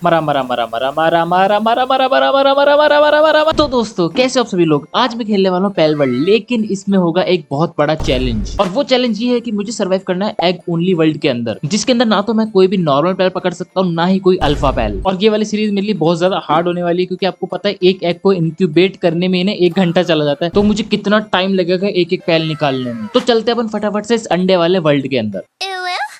मरा मरा मरा मरा मरा मरा मरा मरा मरा मरा मरा मरा मरा मरा मरा। तो दोस्तों कैसे हो आप सभी लोग। आज मैं खेलने वाला हूँ पैल वर्ल्ड, लेकिन इसमें होगा एक बहुत बड़ा चैलेंज। और वो चैलेंज ये है कि मुझे सर्वाइव करना है एग ओनली वर्ल्ड के अंदर, जिसके अंदर ना तो मैं कोई भी नॉर्मल पैल पकड़ सकता हूँ, ना ही कोई अल्फा पैल। और ये वाली सीरीज मेरे लिए बहुत ज्यादा हार्ड होने वाली है, क्योंकि आपको पता है एक एग को इंक्यूबेट करने में 1 घंटा चला जाता है। तो मुझे कितना टाइम लगेगा एक एक पैल निकालने में। तो चलते अपन फटाफट से इस अंडे वाले वर्ल्ड के अंदर।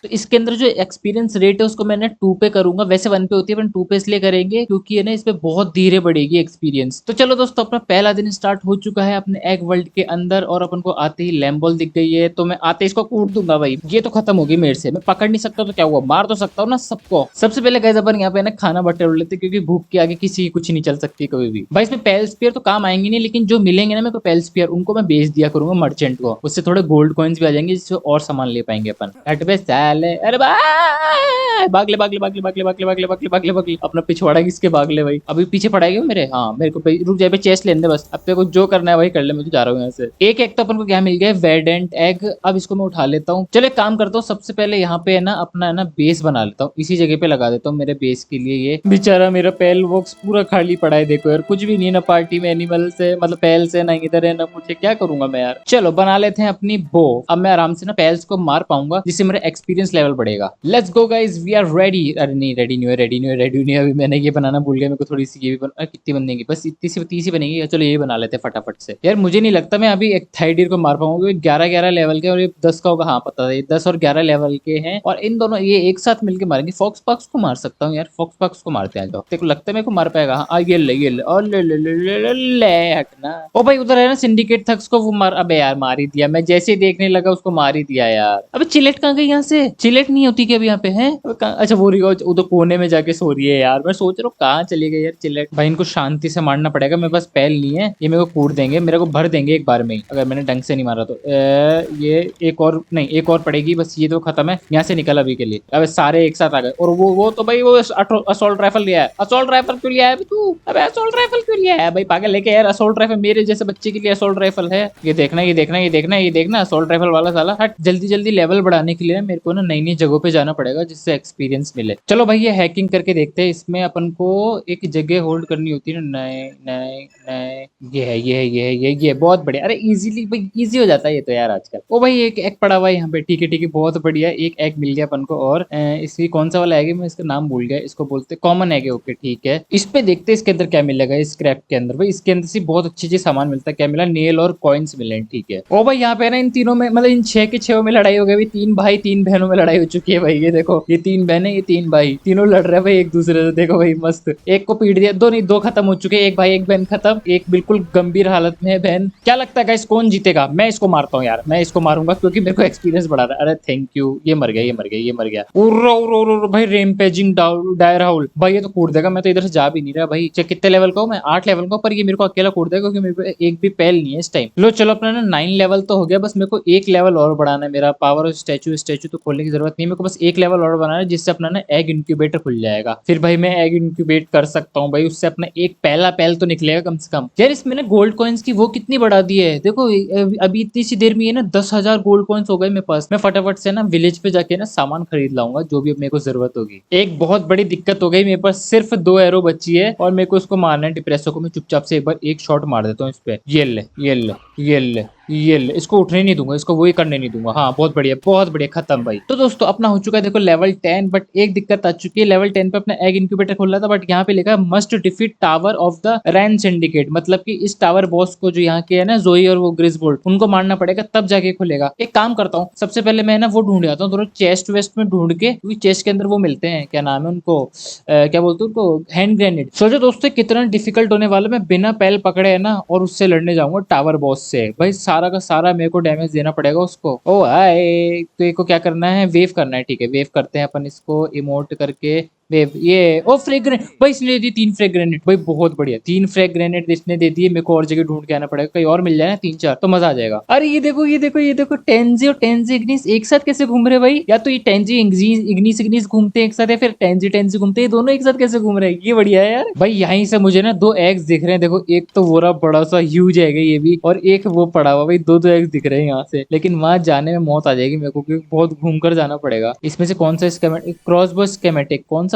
तो इसके अंदर जो एक्सपीरियंस रेट है उसको मैंने 2 पे करूंगा। वैसे 1 पे होती है, पर 2 पे इसलिए करेंगे क्योंकि है ना इसमें बहुत धीरे बढ़ेगी एक्सपीरियंस। तो चलो दोस्तों, अपना पहला दिन स्टार्ट हो चुका है अपने एग वर्ल्ड के अंदर। और अपन को आते ही लैम्बॉल दिख गई है, तो मैं आते ही इसको कूट दूंगा भाई। ये तो खत्म होगी मेरे से, मैं पकड़ नहीं सकता तो क्या हुआ, मार तो सकता हूँ ना सबको। सबसे पहले गाइस अपन यहाँ पे ना खाना बटोर लेते, क्योंकि भूख के आगे किसी की कुछ नहीं चल सकती कभी भी भाई। इसमें पेल स्पीयर तो काम आएंगे नहीं, लेकिन जो मिलेंगे ना मेरे को पेल स्पीयर, उनको मैं बेच दिया करूंगा मर्चेंट को। उससे थोड़े गोल्ड कॉइन्स भी आ जाएंगे, जिससे और सामान ले पाएंगे अपन। हट बे साले, अरे भागले भागले भागले भागले भागले भागले भागले भागले भागले। अपना पिछवाड़ा किसके भागले भाई, अभी पीछे पड़ाएगा मेरे। हाँ मेरे को रुक जाए, चेस्ट लेने दे बस। अब तेरे को जो करना है वही कर ले, मैं तो जा रहा हूँ यहाँ से। एक तो अपन को क्या मिल गया, वेडेंट एग। अब इसको मैं उठा लेता हूँ। चलो एक काम करता हूँ, सबसे पहले यहाँ पे है ना अपना है ना बेस बना लेता हूँ। इसी जगह पे लगा देता हूँ मेरे बेस के लिए। ये बेचारा मेरा पेल बॉक्स पूरा खाली पड़ा है, देखो यार कुछ भी नहीं है ना पार्टी में एनिमल से, मतलब पेल से ना इधर है ना मुझे, क्या करूंगा मैं यार। चलो बना लेते हैं अपनी बो। अब मैं आराम से ना पेल्स को मार पाऊंगा, जिससे मेरा एक्सपीरियंस लेवल बढ़ेगा। Let's go guys, we are ready. अरे नहीं, रेडी नहीं है, रेडी नहीं है, रेडी नहीं है। अभी मैंने ये बनाना भूल गया। मेरे को थोड़ी सी ये भी कितनी बनेगी, बस इतनी सी 30 ही बनेगी। चलो ये बना लेते हैं फटाफट से। यार मुझे नहीं लगता मैं अभी एक थाइडीर को मार पाऊंगा, 11 लेवल के और ये 10 का होगा। हाँ पता है, 10 और 11 लेवल के हैं, और इन दोनों ये एक साथ मिलकर मारेंगे। फॉक्स पॉक्स को मार सकता हूँ यार, फॉक्स पॉक्स को मारते हैं। जाओ, तेरे को लगता है मेरे को मार पाएगा। हाँ ये ले ये ले, और ले हटना। ओ भाई उधर है ना सिंडिकेट थक्स को, वो मार। अबे यार मार ही दिया, मैं जैसे ही देखने लगा उसको मार ही दिया यार। अबे चिलेट कहाँ गई यहाँ से, चिलेट नहीं होती क्या अभी यहाँ पे है। अच्छा वो रही, उधर कोने में जाके सो रही है यार। मैं सोच रहा हूँ कहाँ चली गई यार चिलेट। भाई इनको शांति से मारना पड़ेगा, मेरे पास पैल नहीं है। ये मेरे को कूट देंगे, मेरे को भर देंगे एक बार में ही, अगर मैंने ढंग से नहीं मारा तो। ये एक और नहीं, एक और पड़ेगी बस। ये तो खत्म है, यहाँ से निकल अभी के लिए। अब सारे एक साथ आ गए। और वो तो भाई वो असोल्ट राइफल लिया है। असोल्ट राइफल क्यों लिया है तू, अबे असोल्ट राइफल क्यों लिया है भाई, पागल लेके यार। असोल्ट राइफल मेरे जैसे बच्चे के लिए असोल्ट राइफल है। ये देखना ये देखना ये देखना ये देखना, असोल्ट राइफल वाला साला। हट, जल्दी जल्दी लेवल बढ़ाने के लिए मेरे को ना नई नई जगहों पे जाना पड़ेगा, जिससे एक्सपीरियंस मिले। चलो भाई ये हैकिंग करके देखते हैं। इसमें अपन को एक जगह होल्ड करनी होती है ना, नए नए नए। ये है ये है ये है ये बहुत बढ़िया। अरे इजीली भाई, इजी हो जाता है ये तो यार आजकल। ओ भाई एक एग पड़ा हुआ है यहाँ पे, ठीक है ठीक है, बहुत बढ़िया। एक एग मिल गया अपन को। और इसकी कौन सा वाला एग है, मैं इसका नाम भूल गया। इसको बोलते कॉमन एग है, ओके ठीक है। इस पे देखते हैं इसके अंदर क्या मिलेगा। इस स्क्रैप के अंदर भाई, इसके अंदर से बहुत अच्छी चीज सामान मिलता है। क्या मिला, नेल और कॉइन्स मिले, ठीक है। ओ भाई यहाँ पे ना इन तीनों में, मतलब इन 6 के 6 में लड़ाई हो गई। 3 भाई 3 बहनों में लड़ाई हो चुकी है भाई। ये देखो, ये 3 बहनें, ये 3 भाई, तीनों लड़ रहे हैं भाई एक दूसरे से। देखो भाई मस्त, एक को पीट दिया। दो नहीं, 2 खत्म हो चुके। एक भाई एक बहन खत्म, एक बिल्कुल गंभीर हालत में है बहन। क्या लगता है गाइस कौन जीतेगा। मैं इसको मारता हूँ यार, मैं इसको मारूंगा, क्योंकि मेरे को एक्सपीरियंस बढ़ा रहा है। अरे थैंक यू। ये मर गया ये मर गया ये मर गया। उर्र भाई रेमपेजिंग डायर हाउल भाई, ये तो कूट देगा। मैं तो इधर से जा भी नहीं रहा भाई। चेक कितने लेवल का हूँ मैं, 8 लेवल का, पर ये मेरे को अकेला कूट देगा, क्योंकि मेरे को एक भी पैल नहीं है इस टाइम। लो चलो अपना ना 9 लेवल तो हो गया, बस मेरे को 1 लेवल और बढ़ाना है। मेरा पावर स्टैचू तो खोलने की जरूरत नहीं है, मेरे को बस 1 लेवल और बनाना है, जिससे अपना ना एग इंक्यूबेटर खुल जाएगा। फिर भाई मैं एग इंक्यूबेट कर सकता हूँ भाई, उससे अपना एक पहला पैल तो निकलेगा कम से कम। यार इसमें ना गोल्ड कॉइन्स की वो कितनी बढ़ा दी है देखो। अभी इतनी सी देर में ये ना 10,000 गोल्ड कॉइन्स हो गए मेरे पास। मैं फटाफट से ना विलेज पे जाके ना सामान खरीद लाऊंगा, जो भी मेरे को जरूरत होगी। एक बहुत बड़ी दिक्कत हो गई, मेरे पास सिर्फ 2 एरो बची है, और मेरे को उसको मारना है। डिप्रेसो को मैं चुपचाप से एक बार एक शॉट मार देता हूँ इस पे। ये ले ये ले ये ले ये ले, इसको उठने नहीं दूंगा, इसको वही करने नहीं दूंगा। हाँ बहुत बढ़िया, खत्म भाई। तो दोस्तों अपना हो चुका है देखो लेवल 10, बट एक दिक्कत आ चुकी है। लेवल 10 पे अपना एग इंक्यूबेटर खोल रहा था, बट यहाँ पे लिखा है must defeat tower of the rain syndicate. मतलब कि इस टावर बॉस को, जो यहाँ के है ना जोई और वो ग्रिसबोल्ट, उनको मारना पड़ेगा, तब जाके खुलेगा। एक काम करता हूँ, सबसे पहले मैं ना वो ढूंढ आता हूँ, थोड़ा चेस्ट वेस्ट में ढूंढ के, क्योंकि चेस्ट के अंदर वो मिलते हैं, क्या नाम है उनको, क्या बोलते हैं उनको, हैंड ग्रेनेड। सोचो दोस्तों कितना डिफिकल्ट होने वाला। मैं बिना पैल पकड़े है ना, और उससे लड़ने जाऊंगा टावर बॉस से। भाई सारा का सारा मेरे को डैमेज देना पड़ेगा उसको। ओ हाय, तो ये को क्या करना है, वेव करना है, ठीक है। वेव करते हैं अपन इसको, इमोट करके वेव। ये ओ फ्रैग ग्रेनेड भाई, इसने दे दी 3 फ्रैग ग्रेनेड भाई, बहुत बढ़िया। 3 फ्रैग ग्रेनेड इसने दे दिए। मेरे को और जगह ढूंढ के आना पड़ेगा, कहीं और मिल जाए ना 3-4 तो मजा आ जाएगा। अरे ये देखो ये देखो ये देखो, टेंजी और टेंजी इग्निस एक साथ कैसे घूम रहे भाई। या तो ये टेंजी इग्निस इग्निस घूमते हैं एक साथ, या फिर टेंजी टेंजी घूमते हैं, दोनों एक साथ कैसे घूम रहे हैं, ये बढ़िया है यार। भाई यहीं से मुझे ना 2 एग्स दिख रहे हैं। देखो एक तो वो बड़ा सा ह्यूज है ये भी, और एक वो पड़ा हुआ भाई। 2 एग्स दिख रहे हैं यहाँ से, लेकिन वहां जाने में मौत आ जाएगी मेरे को, क्योंकि बहुत घूम कर जाना पड़ेगा। इसमें से कौन सा स्केमेटिक, क्रॉसबो स्केमेटिक, कौन सा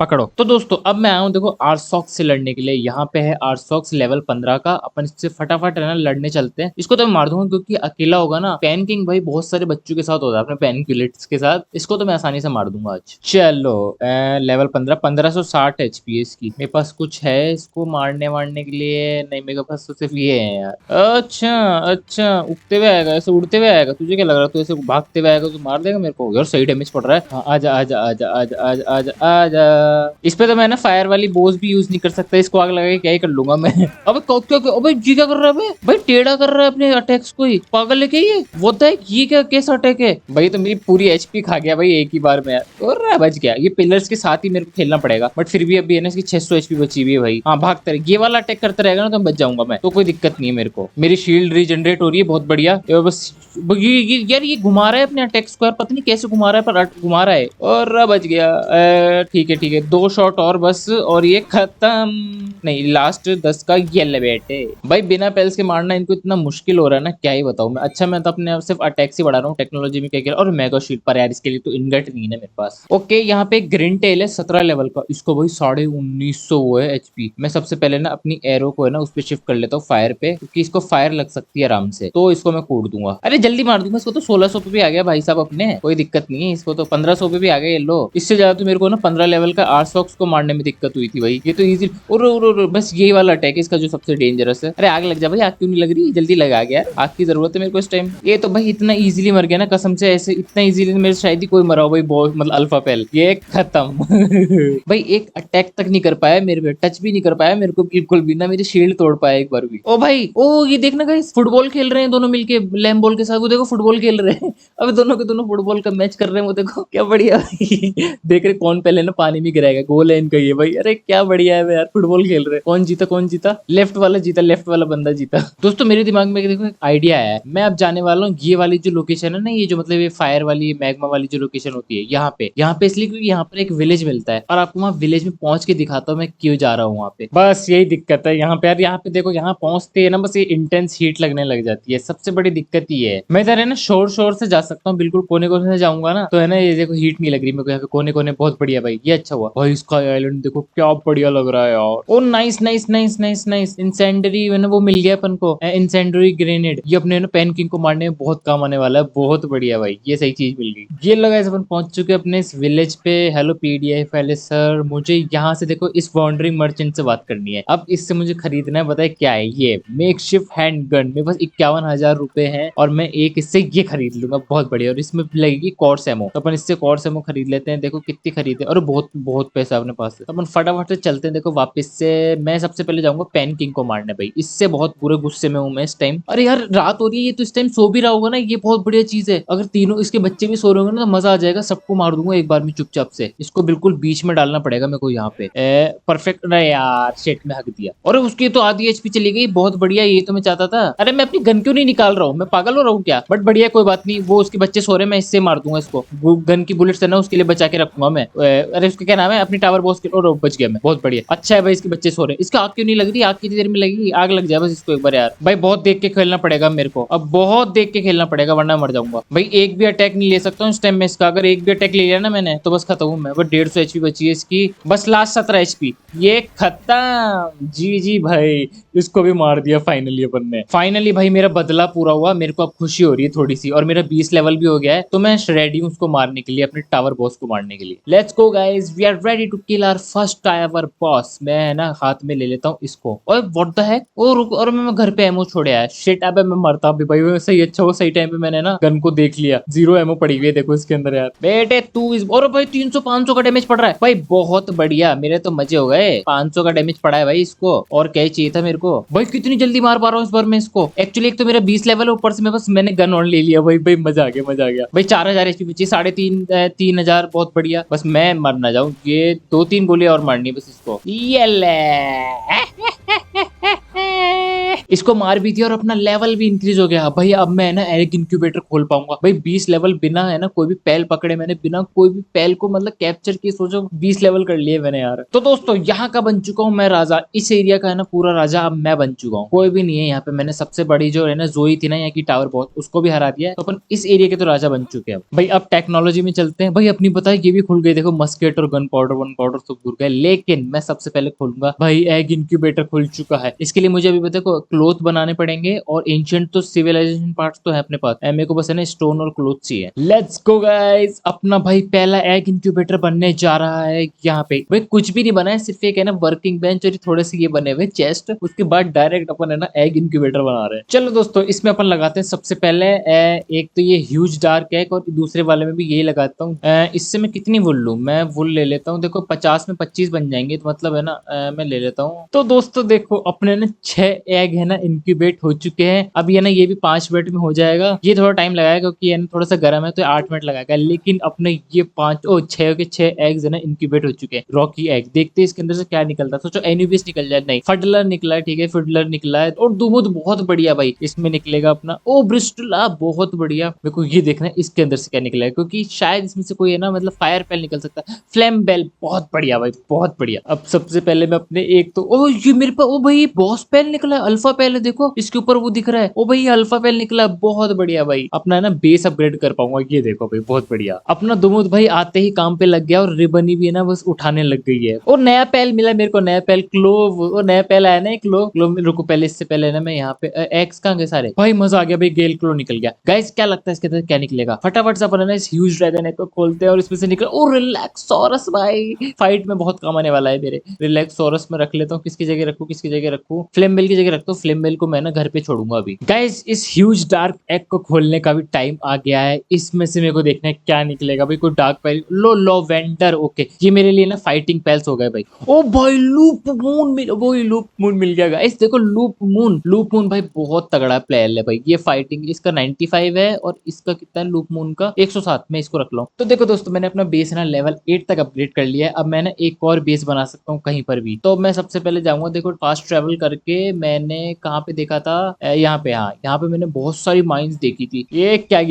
पकड़ो। तो दोस्तों अब मैं आया हूँ देखो आर्सॉक्स से लड़ने के लिए। यहाँ पे है आर्सॉक्स लेवल 15 का। अपन इससे फटाफट है ना लड़ने चलते हैं। इसको तो मैं मार दूंगा क्योंकि अकेला होगा ना। पैन किंग भाई बहुत सारे बच्चों के साथ होता है, अपने पैन क्यूलेट्स के साथ। इसको तो मैं आसानी से मार दूंगा आज। चलो लेवल 15, 1560 एचपी है इसकी। मेरे पास कुछ है इसको मारने वारने के लिए? नहीं, मेरे पास तो सिर्फ ये है यार। अच्छा अच्छा, उगते हुए आएगा, ऐसे उड़ते हुए आएगा। तुझे क्या लग रहा है तू ऐसे भागते हुए आएगा तो मार देगा मेरे को? यार सही डैमेज पड़ रहा है। हाँ, आजा आजा आजा आजा आजा आजा आजा। इस पे तो मैं ना फायर वाली बोस भी यूज नहीं कर सकता। इसको आग लगा के क्या ही कर लूंगा मैं। अबे अबे जी क्या कर रहा है बे? भाई टेढ़ा कर रहा है अपने अटैक्स को ही। पागल है क्या ये? वो है ये क्या कैसा अटैक है भाई? तो मेरी पूरी एचपी खा गया भाई एक ही बार में यार। और बच गया। ये पिलर्स के साथ ही मेरे को खेलना पड़ेगा, बट फिर भी अभी है ना इसकी 600 एचपी बची हुई है भाई। हाँ भागते रहे, ये वाला अटैक करता रहेगा ना तो बच जाऊंगा मैं, तो कोई दिक्कत नहीं है मेरे को। मेरी शील्ड रीजनरेट हो रही है, बहुत बढ़िया। बस यार ये घुमा रहा है अपने अटैक्स को यार, पता नहीं कैसे घुमा रहा है पर घुमा रहा है। और बच गया। ठीक है ठीक है, 2 शॉट और बस और ये खत्म। नहीं, लास्ट 10 का ये ले बेटे। भाई बिना पेल्स के मारना इनको इतना मुश्किल हो रहा है ना, क्या ही बताऊं मैं। अच्छा मैं तो अपने आप सिर्फ अटैक्स ही बढ़ा रहा हूँ, टेक्नोलॉजी में क्या किया। और मेगा शील्ड पर यार इसके लिए तो इनगट नहीं है मेरे पास। ओके यहाँ पे ग्रीन टेल है 17 लेवल का। इसको भाई 1950 वो है एचपी। मैं सबसे पहले ना अपनी एरो को है ना उस पर शिफ्ट कर लेता हूँ फायर पे, क्योंकि इसको फायर लग सकती है आराम से। तो इसको मैं कूट दूंगा। अरे जल्दी मार दूंगा इसको। तो 1600 पे भी आ गया भाई साहब अपने, कोई दिक्कत नहीं है। इसको तो 1500 पे भी आ गया। ये लो, इससे ज्यादा तो मेरे को ना 15 लेवल का आर्सॉक्स को मारने में दिक्कत हुई थी भाई। ये तो इजी। और बस यही वाला अटैक है इसका जो सबसे डेंजरस है। अरे आग लग जा भाई। आग क्यों नहीं लग रही? जल्दी लगा गया। आग की जरूरत है मेरे को इस टाइम। ये तो भाई इतना इजीली मर गया ना कसम से। ऐसे इतना इजीली मेरे शायद ही कोई मरा हो भाई। बहुत मतलब अल्फा पेल ये खत्म। भाई एक अटैक तक नहीं कर पाया मेरे पे, टच भी नहीं कर पाया मेरे को बिल्कुल भी ना। मेरी शील्ड तोड़ पाया एक बार भी। ओ भाई ओ ये देखना गाइस, फुटबॉल खेल रहे हैं दोनों मिलके लैम बॉल के साथ। वो देखो फुटबॉल खेल रहे हैं। अब दोनों के दोनों फुटबॉल का मैच कर रहे हैं। वो देखो क्या बढ़िया। देख रहे कौन पहले ना पानी में गिराएगा। गोल है इनका ये भाई। अरे क्या बढ़िया है यार, फुटबॉल खेल रहे हैं। कौन जीता कौन जीता? लेफ्ट वाला जीता, लेफ्ट वाला बंदा जीता। दोस्तों मेरे दिमाग में देखो एक आइडिया है। मैं अब जाने वाला हूँ ये वाली जो लोकेशन है ना, ये जो मतलब ये फायर वाली मैग्मा वाली जो लोकेशन होती है यहाँ पे इसलिए क्योंकि यहाँ पर एक विलेज मिलता है। और आपको वहाँ विलेज में पहुंच के दिखाता हूँ मैं क्यों जा रहा हूँ वहाँ पे। बस यही दिक्कत है यहाँ पे यार। यहाँ पे देखो यहाँ पहुंचते है ना बस ये इंटेंस हीट लगने लग जाती है। सबसे बड़ी दिक्कत ये है। मैं इधर है ना शोर शोर से जा सकता हूँ, बिल्कुल कोने कोने से जाऊंगा ना तो है ना ये देखो हीट नहीं लग रही मेरे को यहाँ पे कोने कोने। बहुत बढ़िया भाई, ये अच्छा हुआ भाई। इसका आइलैंड देखो क्या बढ़िया लग रहा है यार। Oh nice nice nice nice nice. Incendiary मैंने वो मिल गया अपन को, इंसेंडरी ग्रेनेड। ये अपने ना पेन किंग को मारने में बहुत काम आने वाला है। बहुत बढ़िया भाई, ये सही चीज मिल गई। ये लगा अपन पहुंच चुके अपने इस विलेज पे। हेलो पीडीएफ पहले सर, मुझे यहाँ से देखो इस वॉन्डरिंग मर्चेंट से बात करनी है। अब इससे मुझे खरीदना है, बताए क्या है ये? Make shift hand gun. मेरे पास 51,000 रुपए है और मैं एक इससे ये खरीद लूंगा। बहुत बढ़िया। और इसमें लगेगी कॉर्स एमो, तो अपन इससे कॉर्स एमो खरीद लेते हैं। देखो कितनी खरीदे और बहुत बहुत पैसा अपने पास है। तो अपन फटाफट से चलते हैं देखो वापस से। मैं सबसे पहले जाऊंगा पेन किंग को मारने भाई। इससे बहुत बुरे गुस्से में हूँ मैं इस टाइम। अरे यार रात हो रही है, ये तो इस टाइम सो भी रहा होगा ना। ये बहुत बढ़िया चीज है। अगर तीनों इसके बच्चे भी सो रहे होंगे ना तो मजा आ जाएगा। सबको मार दूंगा एक बार में चुपचाप से। इसको बिल्कुल बीच में डालना पड़ेगा मेरे को यहाँ पे। परफेक्ट ना यार, शेट में हक दिया। और उसकी तो आधी एचपी चली गई। बहुत बढ़िया, ये तो मैं चाहता था। अरे मैं अपनी गन क्यों नहीं निकाल रहा हूँ? मैं पागल हो रहा हूँ क्या? बट बढ़िया, कोई बात नहीं। वो उसके बच्चे सो रहे, मैं इससे मार दूंगा इसको। गन की बुलेट्स है ना उसके लिए बचा के रखूंगा मैं। अरे उसके क्या नाम है अपनी टावर बॉस के। और बच गया मैं। बहुत बढ़िया। अच्छा है भाई इसके बच्चे सो रहे। इसका आग क्यों नहीं लग रही? आग कितनी देर में लगेगी? आग लग जाए बस इसको एक बार यार। भाई बहुत देख के खेलना पड़ेगा मेरे को, अब बहुत देख के खेलना पड़ेगा वरना मर जाऊंगा भाई। एक भी अटैक नहीं ले सकता हूँ इस टाइम में इसका। अगर एक भी अटैक ले लिया ना मैंने तो बस खत्म हूँ मैं। बस 150 एचपी बची है इसकी, बस लास्ट 17 एचपी। ये खत्म। जी जी भाई, इसको भी मार दिया फाइनली अपन ने। फाइनली भाई मेरा बदला पूरा हुआ। मेरे को अब खुशी हो रही है थोड़ी सी। और मेरा 20 लेवल भी हो गया है, तो मैं रेडी हूँ उसको मारने के लिए, अपने टावर बॉस को मारने के लिए। Let's go guys, we are ready to kill our first tower boss. मैं ना हाथ में ले लेता हूँ इसको। और व्हाट द हेक, और मैं घर पे एमो छोड़े आया। शिट, अब मैं मरता भी भाई। सही अच्छा वो सही टाइम पे मैंने ना गन को देख लिया। 0 एमो पड़ी हुई है देखो इसके अंदर यार। बेटे तू इस और भाई 300-500 का डैमेज पड़ रहा है भाई। बहुत बढ़िया, मेरे तो मजे हो गए। 500 का डैमेज पड़ा है भाई इसको। और क्या चाहिए था मेरे को भाई? कितनी जल्दी मार पा रहा हूँ इस बार मैं इसको। एक्चुअली एक तो मेरा 20 लेवल है, ऊपर से मैं बस मैंने गन ऑन ले लिया भाई। भाई मजा आ गया, मजा आ गया भाई। 4000 एचपी बची, 3,500 बहुत बढ़िया। बस मैं मर ना जाऊं। ये 2-3 गोलियां और मारनी बस इसको। ये ले। इसको मार भी दिया और अपना लेवल भी इंक्रीज हो गया भाई। अब मैं ना एग इंक्यूबेटर खोल पाऊंगा भाई। 20 लेवल बिना है ना कोई भी पैल पकड़े, मैंने बिना कोई भी पैल को मतलब कैप्चर किए, सोचो 20 लेवल कर लिए मैंने यार। तो दोस्तों यहाँ का बन चुका हूँ मैं राजा, इस एरिया का है ना पूरा राजा अब मैं बन चुका हूँ। कोई भी नहीं है यहाँ पे। मैंने सबसे बड़ी जो है ना जोई थी ना यहाँ की टावर बहुत, उसको भी हरा दिया है। तो अपन इस एरिया के तो राजा बन चुके हैं भाई। अब टेक्नोलॉजी में चलते हैं भाई। अपनी पता है ये भी खुल गई, देखो मस्केट और गन पाउडर वन पाउडर तो खुल गए। लेकिन मैं सबसे पहले खोलूंगा भाई एग इंक्यूबेटर खुल चुका है। इसके लिए मुझे अभी देखो क्लोथ बनाने पड़ेंगे और एंशिएंट तो सिविलाइजेशन पार्ट्स तो है अपने पास, मेरे को बस है ना स्टोन और क्लोथ चाहिए। लेट्स गो गाइस, अपना भाई पहला एग इंक्यूबेटर बनने जा रहा है। यहाँ पे भाई कुछ भी नहीं बना है, सिर्फ एक है ना वर्किंग बेंच और थोड़े से ये बने हुए चेस्ट। उसके बाद डायरेक्ट अपन है ना एग इंक्यूबेटर बना रहे हैं। चलो दोस्तों इसमें अपन लगाते हैं सबसे पहले एक तो ये ह्यूज डार्क एग और दूसरे वाले में भी यही लगाता हूँ। इससे मैं कितनी वुल लूँ, मैं वुल ले लेता हूँ। देखो 50 में 25 बन जाएंगे, तो मतलब है ना मैं ले लेता हूँ। तो दोस्तों देखो अपने ना 6 एग है ना इंक्यूबेट हो चुके हैं। अब ये ना ये भी 5 मिनट में हो जाएगा। ये थोड़ा टाइम लगाएगा क्योंकि ये थोड़ा सा गर्म है, तो 8 मिनट लगाएगा। लेकिन अपने ये 6 के 6 एग्स है ना इंक्यूबेट हो चुके हैं। रॉकी एग देखते हैं इसके अंदर से क्या निकलता है। सोचो एनुबिस निकल जाए, नहीं फडलर निकला है, ठीक है फिडलर निकला है। और दुमुद बहुत बढ़िया भाई, इसमें निकलेगा अपना ओ ब्रिस्टला, बहुत बढ़िया। मेरे को ये देखना है इसके अंदर से क्या निकला है, क्योंकि शायद इसमें से कोई है ना मतलब फायर पेल निकल सकता है। फ्लेम बेल बहुत बढ़िया भाई, बहुत बढ़िया। अब सबसे पहले मैं अपने एक तो ओ ये मेरे पास ओ भाई बॉस पेल निकला है, अल्फा पेल है, देखो इसके ऊपर वो दिख रहा है। ओ भाई अल्फा पेल निकला, बहुत बढ़िया भाई। अपना है ना बेस अपग्रेड कर पाऊंगा, ये देखो भाई बहुत बढ़िया। अपना दुमुद भाई आते ही काम पे लग गया और रिबनी भी है ना बस उठाने लग गई है। और नया पेल मिला मेरे को, नया पेल क्लोव, और नया पेल आया ना क्लो। रुको पहले इससे पहले ना मैं यहाँ पे एक्स कहाँ गए सारे भाई, मजा आ गया भाई, गेल क्लो निकल गया। गाइस क्या लगता है इसके अंदर क्या निकलेगा? फटाफट से अपन इस ह्यूज ड्रैगन एग को खोलते हैं और इसमें से निकल ओ रिलैक्सोरस भाई, फाइट में बहुत काम आने वाला है मेरे। रिलैक्सोरस में रख लेता हूँ, किसकी जगह रखूँ, किसकी जगह रखूँ? फ्लेम बेल की जगह रखता हूँ। फ्लेम बेल को मैं ना घर पे छोड़ूंगा अभी। गाइस इस ह्यूज डार्क एग को खोलने का भी टाइम आ गया है। इसमें से मेरे को देखना है क्या निकलेगा भाई। कोई डार्क पेल लो वेंडर, ओके ये मेरे लिए ना फाइटिंग पेल्स हो गए भाई। ओ भाई लूप मून मिल, वही लूप मून मिल गया गाइस। देखो लूप मून भाई बहुत तगड़ा प्लेयर है भाई। ये फाइटिंग इसका 95 है और इसका कितना है लूप मून का 107। मैं इसको रख लूं। तो देखो दोस्तों मैंने अपना बेस ना लेवल 8 तक अपग्रेड कर लिया है। अब मैं ना एक और बेस बना सकता हूँ कहीं पर भी। तो मैं सबसे पहले जाऊंगा, देखो फास्ट ट्रेवल करके मैंने कहाँ पे देखा था, यहाँ पे, हाँ यहाँ पे मैंने बहुत सारी माइंस देखी थी। ये क्या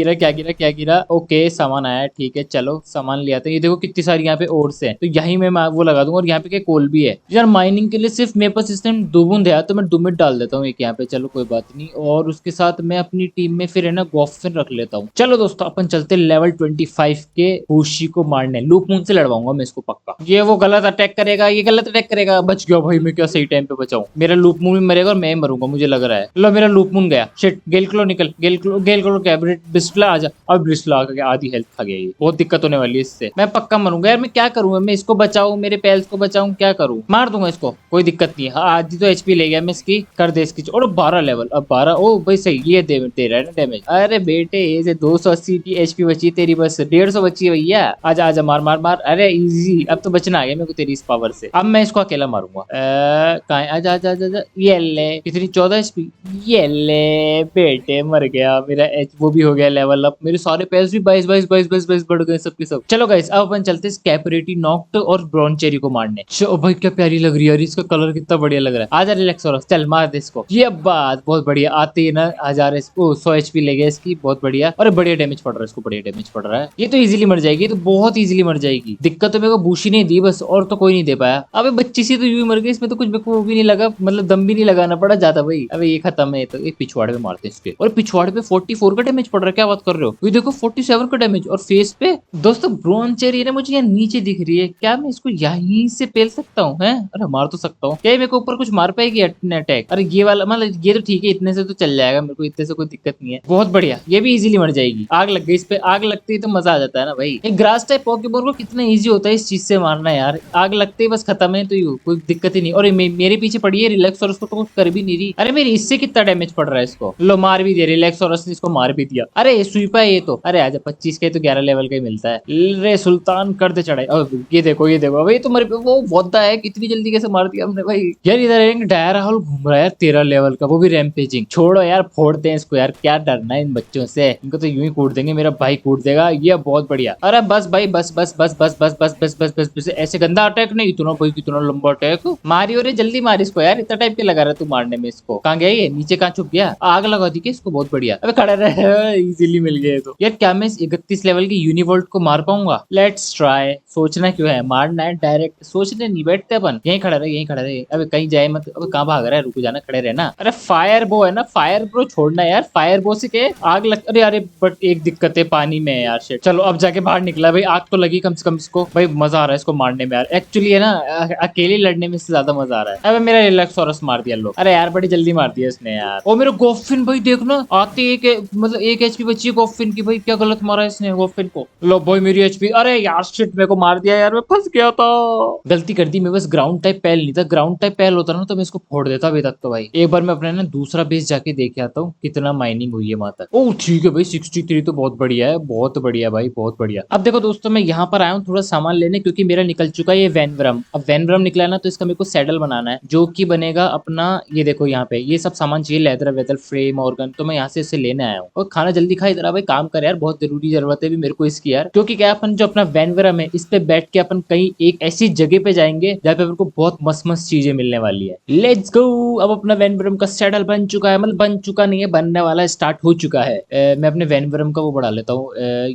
गिरा, ओके सामान आया, ठीक है चलो सामान ले आते हैं। ये देखो कितनी सारी यहाँ पे ओर्स है, तो यही मैं वो लगा दूंगा। और यहाँ पे क्या कोल भी है यार। माइनिंग के लिए सिर्फ मेरे पास इस टाइम 2 बूंद है, तो मैं डुमिट डाल देता हूँ एक यहाँ पे, चलो कोई बात नहीं। और उसके साथ मैं अपनी टीम में फिर है ना गॉफिन रख लेता हूँ। चलो दोस्तों अपन चलते लेवल 25 के होशी को मारने। लूप मून से लड़वाऊंगा मैं इसको पक्का। ये वो गलत अटैक करेगा, ये गलत अटैक करेगा। बच गया भाई मैं, क्या सही टाइम पे बचाऊं। मेरा लूप मून भी मरेगा और मैं मरूंगा मुझे लग रहा है। लो मेरा लूप मून गया, शिट। गेल क्लो निकल, गेल क्लो क्या, ब्रिस्टला आजा। अब ब्रिस्टला आ गया, आधी हेल्थ खा गया। ये बहुत दिक्कत होने वाली है इससे, मैं पक्का मरूंगा यार। मैं क्या करूँ, मैं इसको बचाऊं, मेरे पैल्स को बचाऊं, क्या करूँ? मार दूंगा इसको, कोई दिक्कत नहीं है। हाँ आधी तो एचपी ले गया मैं इसकी, कर दे इसकी। और 12 लेवल, अब 12। ओ भाई सही ये दे रहा है ना डैमेज। अरे बेटे ये से 280 की एचपी बची तेरी, बस 150 बची है भैया। आजा आजा मार मार मार। अरे इजी, अब तो बचना आ गया मेरे को तेरी इस पावर से। अब मैं इसको अकेला मारूंगा। कहाँ आजा आजा आजा। ये ले कितनी 14 एचपी, ये ले बेटे मर गया मेरा एच, वो भी हो गया लेवल अप। मेरे सारे पैल्स भी 22 बढ़ गए सबके सब। चलो गाइस अब अपन चलते स्कैपुलेटी नॉक्ट और ब्रॉन्चेरी को मारने। ओ भाई क्या प्यारी लग रही है यार, इसका कलर कितना बढ़िया लग रहा है। आजा रिलैक्सोरस, चल मार दे इसको। ये बात बहुत बढ़िया, आते ही ना 1000 इसको 100 एचपी ले गया इसकी, बहुत बढ़िया। अरे बढ़िया डैमेज पड़ रहा है इसको, बढ़िया डैमेज पड़ रहा है। ये तो इजीली मर जाएगी, तो बहुत इजीली मर जाएगी। दिक्कत तो मेरे को बूशी नहीं दी बस, और तो कोई नहीं दे पाया। अबे बच्ची सी तो यूं ही मर गई, इसमें तो कुछ मेरे को भी नहीं लगा, मतलब दम भी नहीं लगाना पड़ा ज्यादा भाई। अबे ये खत्म है, तो एक पिछवाड़े पे मारते इसके। और पिछवाड़े पे 44 का डैमेज पड़ रहा है, क्या बात कर रहे हो? ये देखो 47 का डैमेज। और फेस पे दोस्तों ब्रॉन्चेरी ना मुझे यहाँ नीचे दिख रही है, क्या मैं इसको यहीं से पेल सकता हूँ? है अरे मार तो सकता हूँ क्या? मेरे को ऊपर कुछ मार पाएगी अटैक? अरे ये वाला मतलब ये तो ठीक है, इतने से तो चल जाएगा मेरे को, इतने से कोई दिक्कत नहीं है। बहुत बढ़िया, ये भी इजीली मर जाएगी। आग लग गई इस पे, आग लगती है तो मजा आ जाता है ना भाई। एक ग्रास टाइप पॉकेमॉन को कितना इजी होता है इस चीज से मारना यार। आग लगते ही बस खत्म है, तो यू कोई दिक्कत ही नहीं। और मेरे पीछे पड़ी है रिलैक्स, और उसको तो कुछ कर भी नहीं रही। अरे मेरी इससे कितना डैमेज पड़ रहा है इसको। लो मार भी दिया रिलैक्स, और इसको मार भी दिया। अरे स्वीपर ये तो, अरे आजा 25 के तो 11 लेवल का ही मिलता है। रे सुल्तान कर दे चढ़ाई। ये देखो भाई तुम्हारे वो वोदा है, कितनी जल्दी कैसे मार दिया हमने भाई। यार इधर एक डायर राहुल घूम रहा है 13 लेवल का, वो भी रैम्पेजिंग। छोड़ो यार फोड़ते हैं इसको यार, क्या डरना है इन बच्चों से, इनको तो यूं ही कूट देंगे, मेरा भाई कूट देगा। ये बहुत बढ़िया। अरे बस भाई बस बस बस बस बस बस बस बस बस बस ऐसे गंदा अटैक नहीं, इतना भाई कितना लंबा अटैक मारी। और जल्दी मार इसको यार, इतना टाइम क्या लगा रहा तू मारने में इसको। कहाँ गया ये? नीचे कहाँ छुप गया? आग लगा दी क्या इसको? बहुत बढ़िया। अबे खड़ा रहे, इजीली मिल गया तो। यार क्या मैं इस 31 लेवल की यूनिवोल्ट को मार पाऊंगा? Let's try. सोचना क्यों है, मारना है डायरेक्ट। सोचने नहीं बैठते अपन। यहीं खड़ा रहे, यहीं खड़ा रहे। अबे कहीं जाए मत। अबे कहाँ भाग रहा है? रुक जाना, खड़े रहना। अरे फायर बो है ना, फायर ब्रो छोड़ना यार। फायर बो से के आग लग। अरे अरे बट एक दिक्कत है, पानी में है यार। शिट। चलो अब जाके बाहर निकला भाई। आग तो लगी कम से कम इसको। भाई मजा आ रहा है इसको मारने में यार। एक्चुअली है ना, अकेले लड़ने में से ज्यादा मजा आ रहा है। अबे मेरा रिलैक्सोरस मार दिया लोग। अरे यार बड़ी जल्दी मार दिया इसने यार। ओ मेरे गोफिन भाई देख ना, आते एक मतलब 1 HP बची है गोफिन की। भाई क्या गलत मारा इसने गोफिन को। लो भाई मेरी HP। अरे यार शिट, मेरे को मार दिया यार, मैं फंस गया था। गलती कर दी। मैं बस ग्राउंड टाइप पहल नहीं था। ग्राउंड टाइप पहल होता ना तो मैं इसको फोड़ देता अभी तक तो। भाई एक बार मैं अपने ना दूसरा बेस जाके देख आता हूँ कितना माइनिंग हुई है वहां तक। ओह ठीक है भाई, 63 तो बहुत बढ़िया है, बहुत बढ़िया भाई, बहुत बढ़िया। अब देखो दोस्तों, मैं यहाँ पर आया हूँ थोड़ा सामान लेने, क्योंकि मेरा निकल चुका है ये वैनब्रम। अब वैनब्रम निकला है ना, तो इसका मेरे को सैडल बनाना है, जो कि बनेगा अपना। ये देखो यहाँ पे ये सब सामान चाहिए, लेदर वेदर फ्रेम ऑर्गन। तो मैं यहाँ से इसे लेने आया हूँ। और खाना जल्दी खा, इधर आ भाई, काम कर यार, बहुत जरूरी जरूरत है भी मेरे को इसकी यार। क्योंकि क्या अपन जो अपना वैनब्रम है, इस पे बैठ के अपन कहीं एक ऐसी जगह पे जाएंगे जहाँ पे अपन को बहुत मस्त मस्त चीजें मिलने वाली है। Let's go. अब अपना वैनब्रम का सैडल बन चुका है, मतलब बन चुका नहीं है, बनने वाला, स्टार्ट हो चुका है। मैं अपने वैनब्रम का वो बढ़ा लेता हूँ।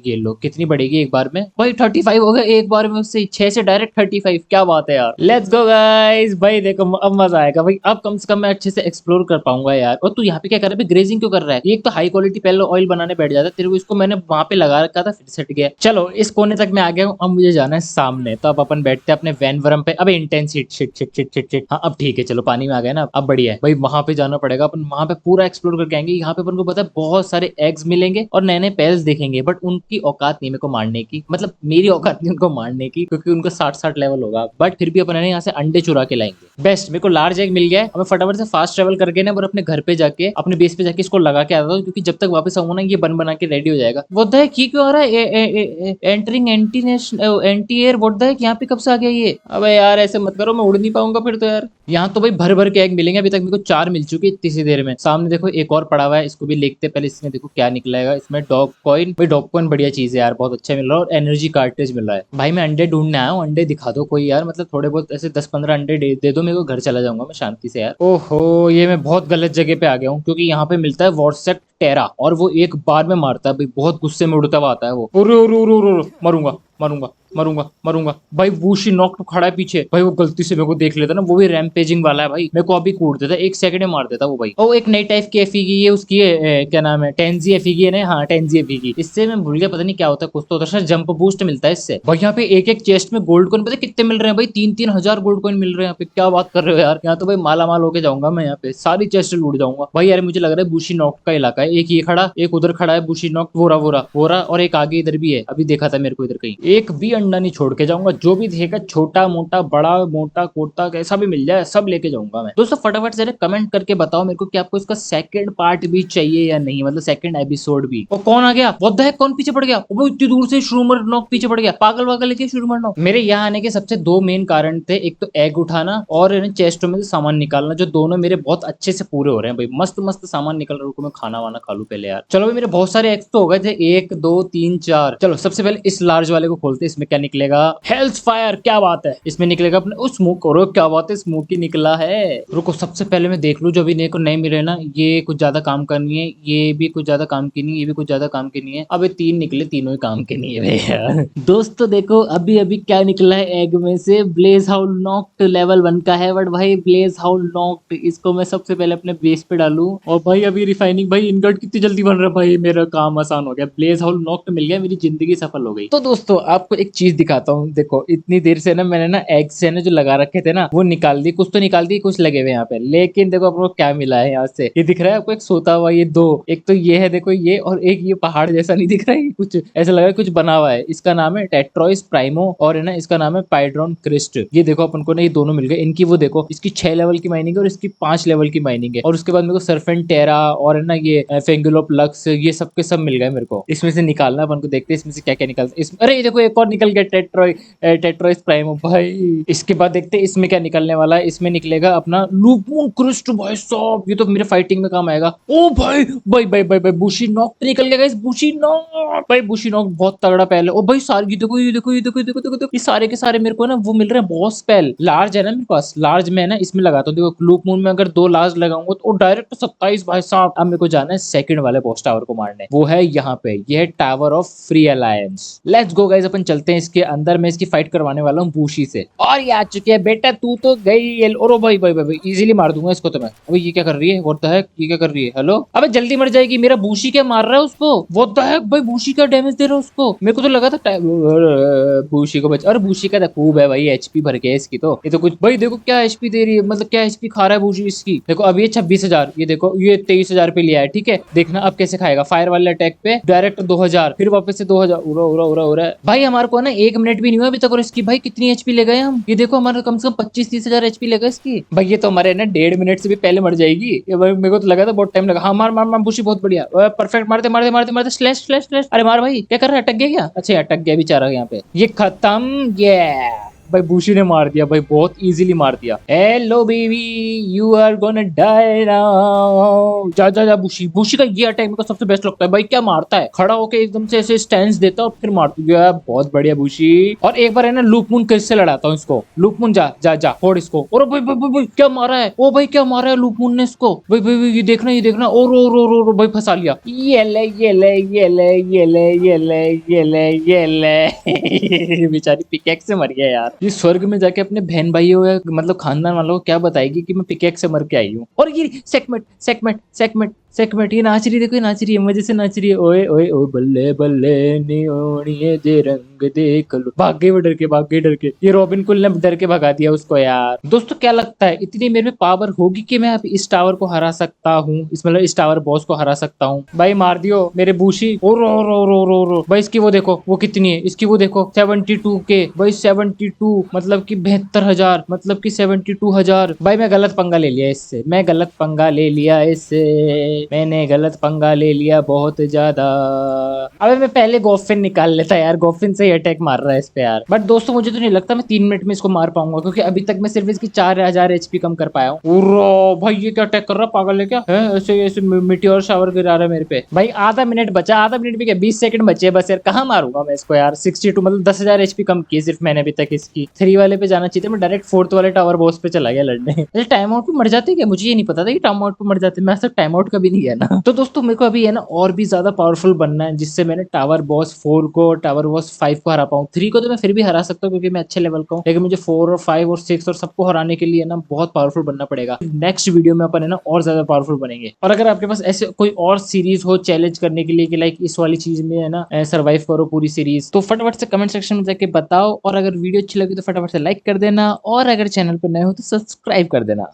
ये लो, कितनी बढ़ेगी एक बार में? भाई 35 हो गया एक बार में, उससे 6 से डायरेक्ट 35। क्या बात है यार। Let's go guys. भाई देखो अब मजा आएगा भाई। अब कम से कम मैं अच्छे से एक्सप्लोर कर पाऊंगा यार। और तू यहाँ पे क्या कर रहा है? ग्रेजिंग क्यों कर रहा है? एक तो हाई क्वालिटी पहले ऑयल बनाने बैठ जाता तेरे को, इसको मैंने वहां पे लगा रखा था, फिर सट गया। चलो इस कोने तक मैं आ गया हूँ। अब मुझे जाना है सामने। तो अब अपन बैठते हैं अपने वैनब्रम पे। अब intense hit, shit shit shit shit shit. हाँ अब ठीक है, चलो पानी में आ गया ना, अब बढ़िया है भाई। वहां पे जाना पड़ेगा, अपन वहां पे पूरा एक्सप्लोर करके आएंगे। यहाँ पे अपन को पता है बहुत सारे एग्स मिलेंगे और नए नए पेल्स देखेंगे, बट उनकी औकात नहीं मेरे को मारने की। मतलब मेरी औकात नहीं उनको मारने की, क्योंकि उनका 60-60 लेवल होगा। बट फिर भी अपन यहाँ से अंडे चुरा के लाएंगे। बेस्ट, मेरे को लार्ज एग मिल गया है। हमें फटाफट से फास्ट ट्रेवल करके ना, और अपने घर पे जाके, अपने बेस पे जाके इसको लगा के आता हूँ, क्योंकि जब तक वापस आऊंगा ना, ये बना के रेडी हो जाएगा। वो है की क्यों आ रहा है? Entering anti air. वो है यहाँ पे कब से आ गया ये? अबे यार ऐसे मत करो, मैं उड़ नहीं पाऊंगा फिर तो यार। यहाँ तो भाई भर भर के एग मिलेंगे। अभी तक मेरे को 4 मिल चुके इतनी सी देर में। सामने देखो एक और पड़ा हुआ है, इसको भी देखते पहले। इसमें देखो क्या निकलेगा। इसमें डॉग कॉइन। भाई डॉग कॉइन बढ़िया चीज है यार, बहुत अच्छा मिल रहा है। और एनर्जी कार्टेज मिल रहा है। भाई मैं अंडे ढूंढने आया हूँ, अंडे दिखा दो कोई यार। मतलब थोड़े बहुत ऐसे 10-15 अंडे दे दो मेरे को, घर चला जाऊंगा मैं शांति से यार। ओहो ये मैं बहुत गलत जगह पे आ गया हूँ, क्योंकि यहाँ पे मिलता है वॉट्सएप टेरा, और वो एक बार में मारता है भाई। बहुत गुस्से में उड़ता हुआ आता है वो। मरूंगा मरूंगा मरूंगा मरूंगा। भाई वूशी नॉक तो खड़ा है पीछे। भाई वो गलती से मेरे को देख लेता ना, वो भी रैम्पेजिंग वाला है भाई, मेरे को अभी कूट देता, 1 सेकंड में मार देता वो भाई। ओ एक नई टाइप की एफिगी, ये उसकी है, क्या नाम है? टेंजी एफिगी है ना? हाँ टेंजी एफिगी। इससे मैं भूल गया, पता नहीं क्या होता है, कुछ तो होता है, जंप बूस्ट मिलता है इससे। भाई यहाँ पे एक एक चेस्ट में गोल्ड कॉइन पता कितने मिल रहे हैं भाई? 3-3 हजार गोल्ड कॉइन मिल रहे हैं यहाँ पे। क्या बात कर रहे हो यार, यहाँ तो भाई माला माल होके जाऊंगा मैं। यहाँ पे सारी चेस्ट लूट जाऊंगा भाई यार। मुझे लग रहा है बूशी नॉक का इलाका है। एक ये खड़ा, एक उधर खड़ा है बूशी नॉक, वोरा वोरा वोरा, और एक आगे इधर भी है। अभी देखा था मेरे को इधर कहीं। एक भी अंडा नहीं छोड़ के जाऊंगा। जो भी देखेगा, छोटा मोटा बड़ा मोटा कोटा कैसा भी मिल जाए, सब लेके जाऊंगा मैं। दोस्तों फटाफट से कमेंट करके बताओ मेरे को कि आपको इसका सेकंड पार्ट भी चाहिए या नहीं, मतलब सेकंड एपिसोड भी। और कौन आ गया? व्हाट द हेक, कौन पीछे पड़ गया? वो इतनी दूर से श्रूमर नॉक पीछे पड़ गया। पागल वागल लेके श्रूमर नॉक। मेरे यहाँ आने के सबसे 2 मेन कारण थे। एक तो एग उठाना, और चेस्टों में से सामान निकालना, जो दोनों मेरे बहुत अच्छे से पूरे हो रहे हैं भाई। मस्त मस्त सामान निकल रहा है। रुको मैं खाना वाना खा लूं पहले यार। चलो भाई मेरे बहुत सारे एग्स तो हो गए थे, 1 2 3 4। चलो सबसे पहले इस लार्ज वाले को खोलते हैं। इसमें क्या निकलेगा? Health fire. क्या बात है, इसमें निकलेगा अपने उस स्मोक करो। क्या बात है, स्मोकी निकला है। रुको सबसे पहले मैं देख लूं, जो अभी को नहीं मिले ना, ये कुछ ज्यादा काम करनी है, ये भी कुछ ज्यादा काम की नहीं, ये भी कुछ ज्यादा काम की नहीं है। अब 3 निकले, तीनों ही काम के नहीं है भैया। दोस्तों देखो अभी अभी क्या निकला है एग में से। ब्लेज हाउल नॉक्ड लेवल 1 का है। बट भाई ब्लेज हाउल नॉक्ड, इसको मैं सबसे पहले अपने बेस पे डालूं। और भाई अभी रिफाइनिंग, भाई इनगट कितनी जल्दी बन रहा है भाई। मेरा काम आसान हो गया, ब्लेज हाउल नॉक्ड मिल गया, मेरी जिंदगी सफल हो गई। तो दोस्तों आपको एक चीज दिखाता हूँ। देखो इतनी देर से ना मैंने ना एग से ना जो लगा रखे थे ना, वो निकाल दी। कुछ तो निकाल दी, कुछ लगे हुए यहाँ पे। लेकिन देखो आपको क्या मिला है यहाँ से। ये दिख रहा है आपको एक सोता हुआ, ये 2। एक तो ये है देखो ये, और एक ये पहाड़ जैसा नहीं दिख रहा है? कुछ ऐसा लग रहा है कुछ बना हुआ है। इसका नाम है टेट्रोइस प्राइमो, और है ना इसका नाम है पाइड्रॉन क्रिस्ट। ये देखो अपन को ना ये दोनों मिल गए। इनकी वो देखो, इसकी 6 लेवल की माइनिंग है और इसकी 5 लेवल की माइनिंग है। और उसके बाद मेरे को सर्फेंट टेरा, और है ना ये फेंगुलोप लक्स, ये सब के सब मिल गए मेरे को। इसमें से निकालना अपन को, देखते हैं इसमें से क्या क्या निकलता है। अरे ये देखो एक और निकल गया, टेट्रॉइस प्राइम भाई। इसके बाद देखते हैं इसमें क्या निकलने वाला है। इसमें निकलेगा अपना लूपून क्रिस्ट भाई साहब, ये तो मेरे फाइटिंग में काम आएगा। ओ भाई भाई भाई भाई भाई बुशी नॉक निकल गया गाइस, बुशी नॉक भाई, बुशी नॉक बहुत तगड़ा पहले। ओ भाई सारे ये देखो ये देखो ये देखो ये देखो देखो देखो, ये सारे के सारे मेरे को ना वो मिल रहे हैं बॉस स्पेल। लार्ज है ना मेरे पास, लार्ज में है ना, इसमें लगाता हूँ। देखो लूप मून में अगर 2 लार्ज लगाऊंगा तो डायरेक्ट 27 भाई साहब। अब मेरे को जाना है सेकंड वाले बॉस टावर को मारने, वो है यहाँ पे, ये है tower of free alliance. Let's go guys, अपन चलते हैं इसके अंदर। मैं इसकी फाइट करवाने वाला हूँ बूशी से। और ये आ चुके हैं बेटा, तू तो गई। और भाई भाई भाई इजीली मार दूंगा इसको तो मैं। अबे ये क्या कर रही है, व्हाट द हेक, ये क्या कर रही है। हेलो, अबे जल्दी मर जाएगी। मेरा बूशी क्या मार रहा है उसको, व्हाट द हेक भाई, बूशी का डैमेज दे रहा है उसको। मेरे को तो लगा था बूशी को बच, और बूशी का खूब है भाई, एचपी भर के इसकी तो। ये तो कुछ भाई देखो क्या एचपी दे रही है, मतलब क्या एचपी खा रहा है बूशी इसकी। देखो अब ये 26,000, ये देखो ये 23,000 पे लिया है। ठीक है, देखना अब कैसे खाएगा। फायर वाले अटैक पे डायरेक्ट 2,000, फिर वापस से 2,000। उड़ा उड़ा उड़ा उड़ा भाई। हमारे को ना 1 मिनट भी नहीं हुआ अभी तक, और इसकी भाई कितनी एचपी ले गए हम। ये देखो हमारे कम से कम 25-30,000 एचपी ले गए इसकी भाई। ये तो हमारे ना 1.5 मिनट से भी पहले मर जाएगी ये भाई। मेरे को तो लगा था बहुत टाइम लगा। हाँ मार मार मार, बूशी बहुत बढ़िया, परफेक्ट। मारते मारते मारते मारते स्लैश स्लैश स्लैश। अरे मार भाई, क्या कर रहा है, अटक गया क्या। अच्छा अटक गया बेचारा यहाँ पे, ये खत्म। ये भाई बूशी ने मार दिया भाई, बहुत इजीली मार दिया। Hello baby, you are gonna die now. जा जा जा बूशी। बूशी का ये अटैक मेरे को सबसे बेस्ट लगता है भाई। क्या मारता है, खड़ा होके एकदम से ऐसे स्टैंस देता है और फिर मारता है, बहुत बढ़िया बूशी। और एक बार है ना लूप मून किससे लड़ाता हूँ इसको। लूप मून जा जा जा, फोड़ इसको। और भाई भाई भाई क्या मारा है, ओ भाई क्या मारा है लूप मून ने इसको। भाई भाई ये देखना ये देखना। और रो भाई फंसा लिया। ये ले ये ले ये ले ये ले ये ले ये ले ये ले। बेचारी पिकैक्स से मर गया यार। ये स्वर्ग में जाके अपने बहन भाइयों या मतलब खानदान वालों को क्या बताएगी कि मैं पिकैक्स से मर के आई हूँ। और ये सेकमेट सेकमेट सेकमेट सेकमेट, ये नाच रही, देखो ये नाच रही है, मजे से नाच रही है। ओए ओए ओ बल्ले बल्ले नियोनिए जे रंग देख लो। भाग गई वो डर के, भाग गई डर के। ये रॉबिन कुल ने डर के भगा दिया उसको यार। दोस्तों क्या लगता है इतनी मेरे में पावर होगी कि मैं अब इस टावर को हरा सकता हूँ, इस मतलब इस टावर बॉस को हरा सकता हूँ। भाई मार दियो मेरे बूशी। ओ रो रो रो रो रो भाई। इसकी वो देखो वो कितनी है, इसकी वो देखो 72 के भाई। 72 मतलब कि 72,000, मतलब कि 72,000 भाई। मैं गलत पंगा ले लिया इससे, मैं गलत पंगा ले लिया इससे, मैंने गलत पंगा ले लिया बहुत ज्यादा। अबे मैं पहले गोफिन निकाल लेता यार, गोफिन से ही अटैक मार रहा है इस पे यार। बट दोस्तों मुझे तो नहीं लगता मैं 3 मिनट में इसको मार पाऊंगा, क्योंकि अभी तक मैं सिर्फ इसकी 4,000 एचपी कम कर पाया हूँ। भाई ये क्या अटैक कर रहा, पागल है क्या है। ऐसे ऐसे मिटियोर शावर गिरा रहा है मेरे पे भाई। आधा मिनट बचा, आधा मिनट भी क्या, 20 सेकंड बचे बस यार। कहाँ मारूंगा मैं इसको यार। 62 मतलब 10,000 एचपी कम की सिर्फ मैंने अभी तक इसकी। 3 वाले पे जाना चाहिए, मैं डायरेक्ट 4th वाले टावर बॉस पे चला गया लड़ने। टाइम आउट पे मर जाते क्या, मुझे ये नहीं पता था कि टाइम आउट पे मर जाते। मैं सब टाइम आउट का भी नहीं है ना। तो दोस्तों मेरे को अभी है ना और भी ज्यादा पावरफुल बनना है, जिससे मैंने टावर बॉस 4 को, टावर बॉस 5 को हरा पाऊँ। 3 को तो मैं फिर भी हरा सकता हूँ क्योंकि मैं अच्छे लेवल का हूँ, लेकिन मुझे 4 और 5 और 6 और सबको हराने के लिए ना बहुत पावरफुल बनना पड़ेगा। नेक्स्ट वीडियो में अपन है ना और ज्यादा पावरफुल बनेंगे। और अगर आपके पास ऐसे कोई और सीरीज हो चैलेंज करने के लिए कि लाइक इस वाली चीज में है ना सर्वाइव करो पूरी सीरीज, तो फटाफट से कमेंट सेक्शन में जाके बताओ। और अगर वीडियो अच्छी लगी तो फटाफट से लाइक कर देना, और अगर चैनल पर नए हो तो सब्सक्राइब कर देना।